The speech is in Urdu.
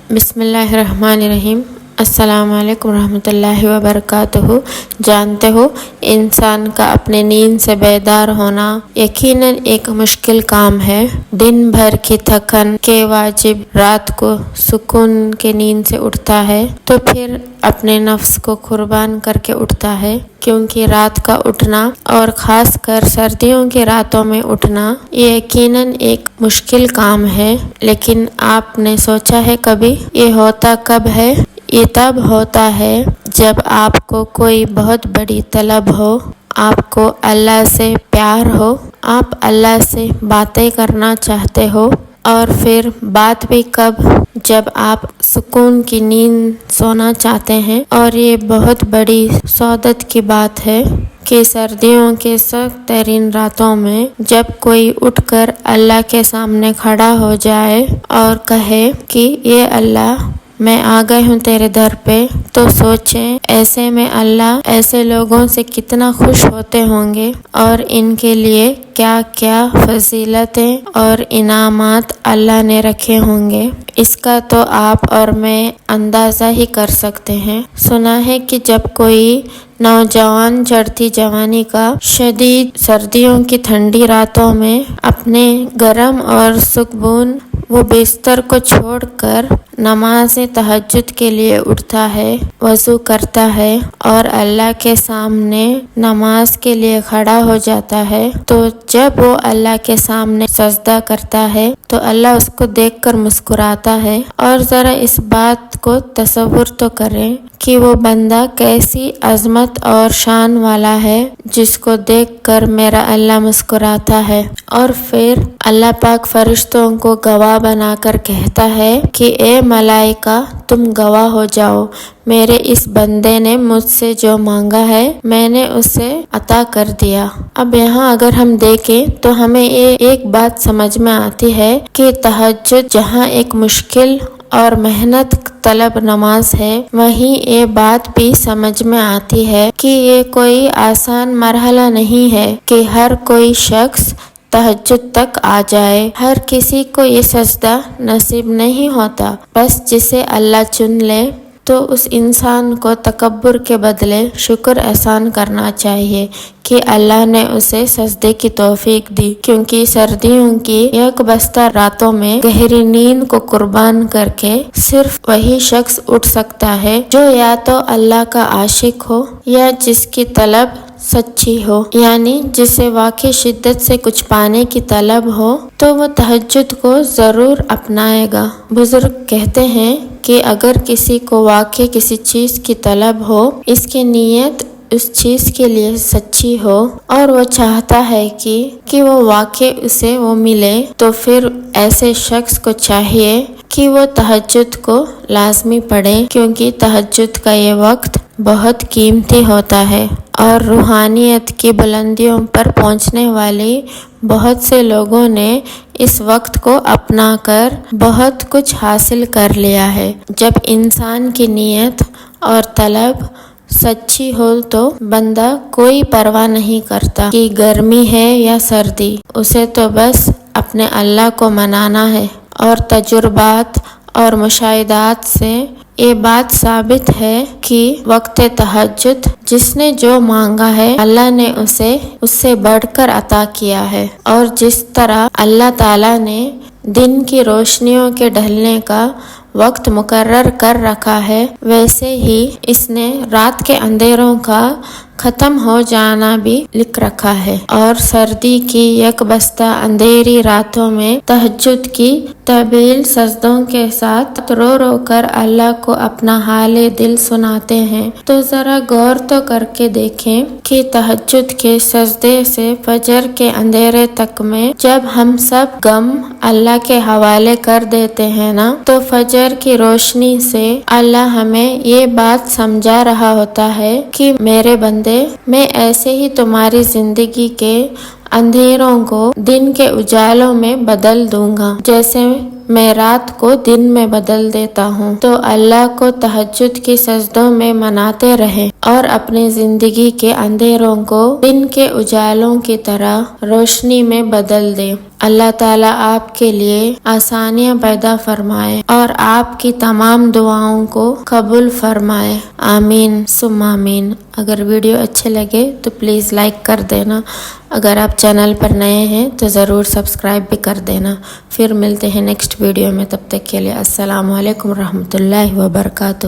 بسم اللہ الرحمن الرحیم۔ السلام علیکم ورحمۃ اللہ وبرکاتہ۔ جانتے ہو، انسان کا اپنے نیند سے بیدار ہونا یقیناً ایک مشکل کام ہے۔ دن بھر کی تھکن کے واجب رات کو سکون کی نیند سے اٹھتا ہے تو پھر اپنے نفس کو قربان کر کے اٹھتا ہے، کیونکہ رات کا اٹھنا اور خاص کر سردیوں کی راتوں میں اٹھنا یہ یقیناً ایک مشکل کام ہے۔ لیکن آپ نے سوچا ہے کبھی یہ ہوتا کب ہے؟ یہ تب ہوتا ہے جب آپ کو کوئی بہت بڑی طلب ہو، آپ کو اللہ سے پیار ہو، آپ اللہ سے باتیں کرنا چاہتے ہو، اور پھر بات بھی کب؟ جب آپ سکون کی نیند سونا چاہتے ہیں۔ اور یہ بہت بڑی سعادت کی بات ہے کہ سردیوں کے سخت ترین راتوں میں جب کوئی اٹھ کر اللہ کے سامنے کھڑا ہو جائے اور کہے کہ یہ اللہ، میں آ گئی ہوں تیرے در پہ، تو سوچیں ایسے میں اللہ ایسے لوگوں سے کتنا خوش ہوتے ہوں گے اور ان کے لیے کیا کیا فضیلتیں اور انعامات اللہ نے رکھے ہوں گے، اس کا تو آپ اور میں اندازہ ہی کر سکتے ہیں۔ سنا ہے کہ جب کوئی نوجوان چڑھتی جوانی کا شدید سردیوں کی ٹھنڈی راتوں میں اپنے گرم اور سکون وہ بستر کو چھوڑ کر نماز تہجد کے لیے اٹھتا ہے، وضو کرتا ہے اور اللہ کے سامنے نماز کے لیے کھڑا ہو جاتا ہے، تو جب وہ اللہ کے سامنے سجدہ کرتا ہے تو اللہ اس کو دیکھ کر مسکراتا ہے۔ اور ذرا اس بات کو تصور تو کریں کہ وہ بندہ کیسی عظمت اور شان والا ہے جس کو دیکھ کر میرا اللہ مسکراتا ہے۔ اور پھر اللہ پاک فرشتوں کو گواہ بنا کر کہتا ہے کہ اے ملائکہ، تم گواہ ہو جاؤ، میرے اس بندے نے مجھ سے جو مانگا ہے میں نے اسے عطا کر دیا۔ اب یہاں اگر ہم دیکھیں تو ہمیں ایک بات سمجھ میں آتی ہے کہ تہجد جہاں ایک مشکل اور محنت طلب نماز ہے، وہیں یہ بات بھی سمجھ میں آتی ہے کہ یہ کوئی آسان مرحلہ نہیں ہے کہ ہر کوئی شخص تہجد تک آ جائے۔ ہر کسی کو یہ سجدہ نصیب نہیں ہوتا، بس جسے اللہ چن لے تو اس انسان کو تکبر کے بدلے شکر احسان کرنا چاہیے کہ اللہ نے اسے سجدے کی توفیق دی، کیونکہ سردیوں کی یک بستہ راتوں میں گہری نیند کو قربان کر کے صرف وہی شخص اٹھ سکتا ہے جو یا تو اللہ کا عاشق ہو یا جس کی طلب سچی ہو، یعنی جسے واقعی شدت سے کچھ پانے کی طلب ہو تو وہ تہجد کو ضرور اپنائے گا۔ بزرگ کہتے ہیں کہ اگر کسی کو واقعی کسی چیز کی طلب ہو، اس کی نیت اس چیز کے لیے سچی ہو اور وہ چاہتا ہے کہ وہ واقعی اسے وہ ملے، تو پھر ایسے شخص کو چاہیے کہ وہ تہجد کو لازمی پڑھے، کیونکہ تہجد کا یہ وقت بہت قیمتی ہوتا ہے اور روحانیت کی بلندیوں پر پہنچنے والی بہت سے لوگوں نے اس وقت کو اپنا کر بہت کچھ حاصل کر لیا ہے۔ جب انسان کی نیت اور طلب سچی ہو تو بندہ کوئی پرواہ نہیں کرتا کہ گرمی ہے یا سردی، اسے تو بس اپنے اللہ کو منانا ہے۔ اور تجربات اور مشاہدات سے یہ بات ثابت ہے کہ وقت تہجد جس نے جو مانگا ہے اللہ نے اسے اس سے بڑھ کر عطا کیا ہے۔ اور جس طرح اللہ تعالیٰ نے دن کی روشنیوں کے ڈھلنے کا وقت مقرر کر رکھا ہے، ویسے ہی اس نے رات کے اندھیروں کا ختم ہو جانا بھی لکھ رکھا ہے۔ اور سردی کی یک بستہ اندھیری راتوں میں تہجد کی طویل سجدوں کے ساتھ رو رو کر اللہ کو اپنا حال دل سناتے ہیں، تو ذرا غور تو کر کے دیکھیں کہ تہجد کے سجدے سے فجر کے اندھیرے تک میں جب ہم سب غم اللہ کے حوالے کر دیتے ہیں نا، تو فجر کی روشنی سے اللہ ہمیں یہ بات سمجھا رہا ہوتا ہے کہ میرے بندے، میں ایسے ہی تمہاری زندگی کے اندھیروں کو دن کے اجالوں میں بدل دوں گا، جیسے میں رات کو دن میں بدل دیتا ہوں، تو اللہ کو تہجد کی سجدوں میں مناتے رہیں اور اپنی زندگی کے اندھیروں کو دن کے اجالوں کی طرح روشنی میں بدل دیں۔ اللہ تعالیٰ آپ کے لیے آسانیاں پیدا فرمائے اور آپ کی تمام دعاؤں کو قبول فرمائے، آمین ثم آمین۔ اگر ویڈیو اچھے لگے تو پلیز لائک کر دینا، اگر آپ چینل پر نئے ہیں تو ضرور سبسکرائب بھی کر دینا۔ پھر ملتے ہیں نیکسٹ ویڈیو میں، تب تک کے لیے السلام علیکم ورحمۃ اللہ وبرکاتہ۔